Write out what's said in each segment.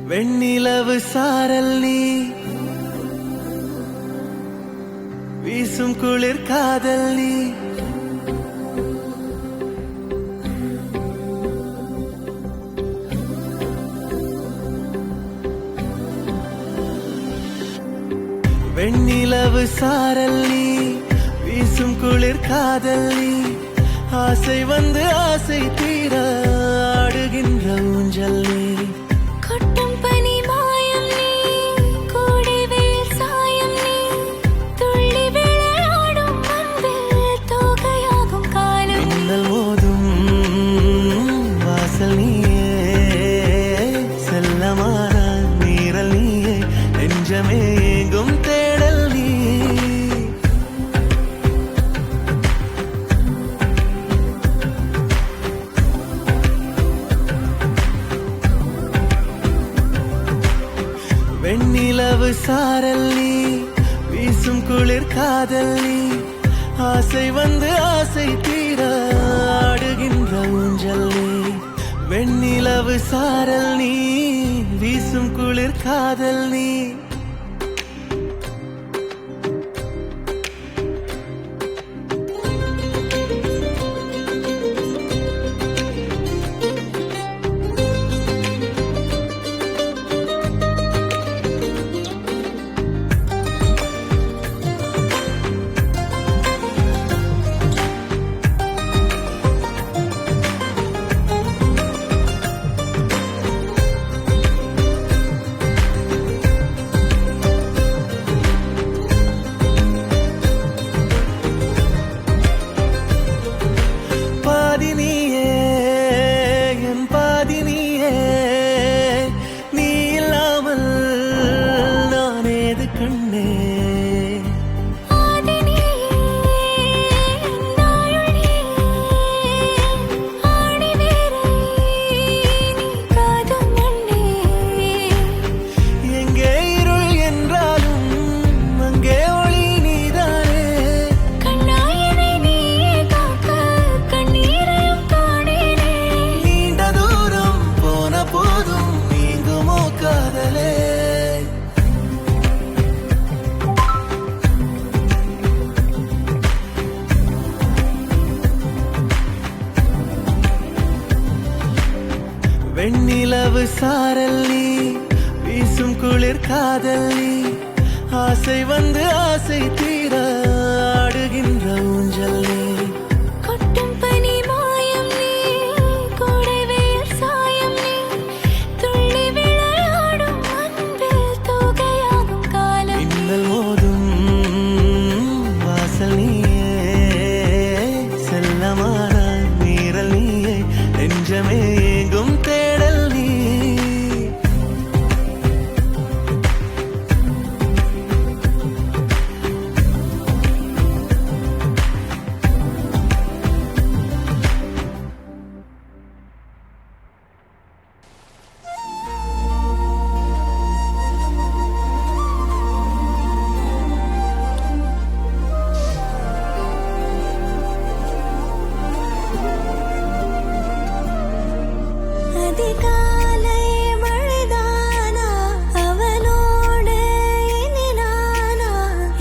வெண்ணிலவு சாரல் நீ வீசும் குளிர் காதல் நீ வெண்ணிலவு சாரல் நீ வீசும் குளிர் காதல் நீ ஆசை வந்து ஆசை தீர ஆடுகின்ற ஊஞ்சல் நீ கொட்டும் பனி மாயம் நீ கோடை வெயில் சாயம் நீ துள்ளி விளையாடும் அன்பில் தோகையாகும் காலம் மின்னல் மோதும் வாசல் நீயே செல்லமான நீரல் நீயே நெஞ்சமே எங்கும் தேடல் நீ வெண்ணிலவு சாரல் நீ வீசும் குளிர் காதல் நீ ஆசை வந்து ஆசை தீர ஆடுகின்ற ஊஞ்சல் நீ வெண்ணிலவு சாரல் நீ வீசும் குளிர் காதல் நீ வெண்ணிலவு சாரல் நீ வீசும் குளிர் காதல் நீ ஆசை வந்து ஆசை தீர ஆடுகின்ற ஊஞ்சல் நீ கொட்டும் பனி மாயம் நீ கோடை வெயில் சாயம் நீ துள்ளி விளையாடும் அன்பில் தோகையாகும் காலம் மின்னல் மோதும் வாசல் நீயே செல்லமான நீரல் நீயே நெஞ்சமே எங்கும் தேடல் நீ அதிகாலை மழைதானா அவனோடு இனி நானா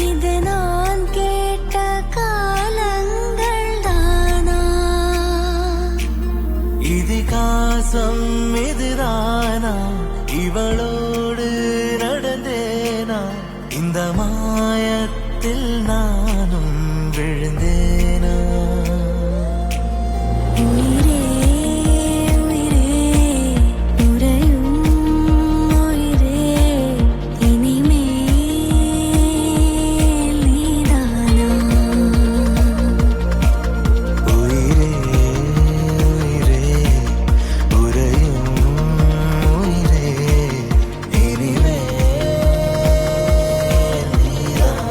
இது நான் கேட்ட காலங்கள் தானா இதிகாசம் இதுதானா இவளோடு நடந்தேனா இந்த மாயத்தில் நானும் விழுந்தேனா உயிரே உயிரே உறையும் உயிரே இனிமேல் நீதானா உயிரே உயிரே உறையும் உயிரே இனிமேல் நீதான்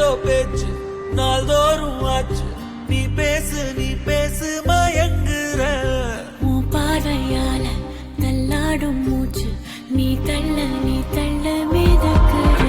ஏதேதோ பேச்சு நாள்தோறும் ஆச்சு நீ பேசு மயங்குற உன் பார்வையால தள்ளாடும் மூச்சு நீ தள்ள மிதக்கிற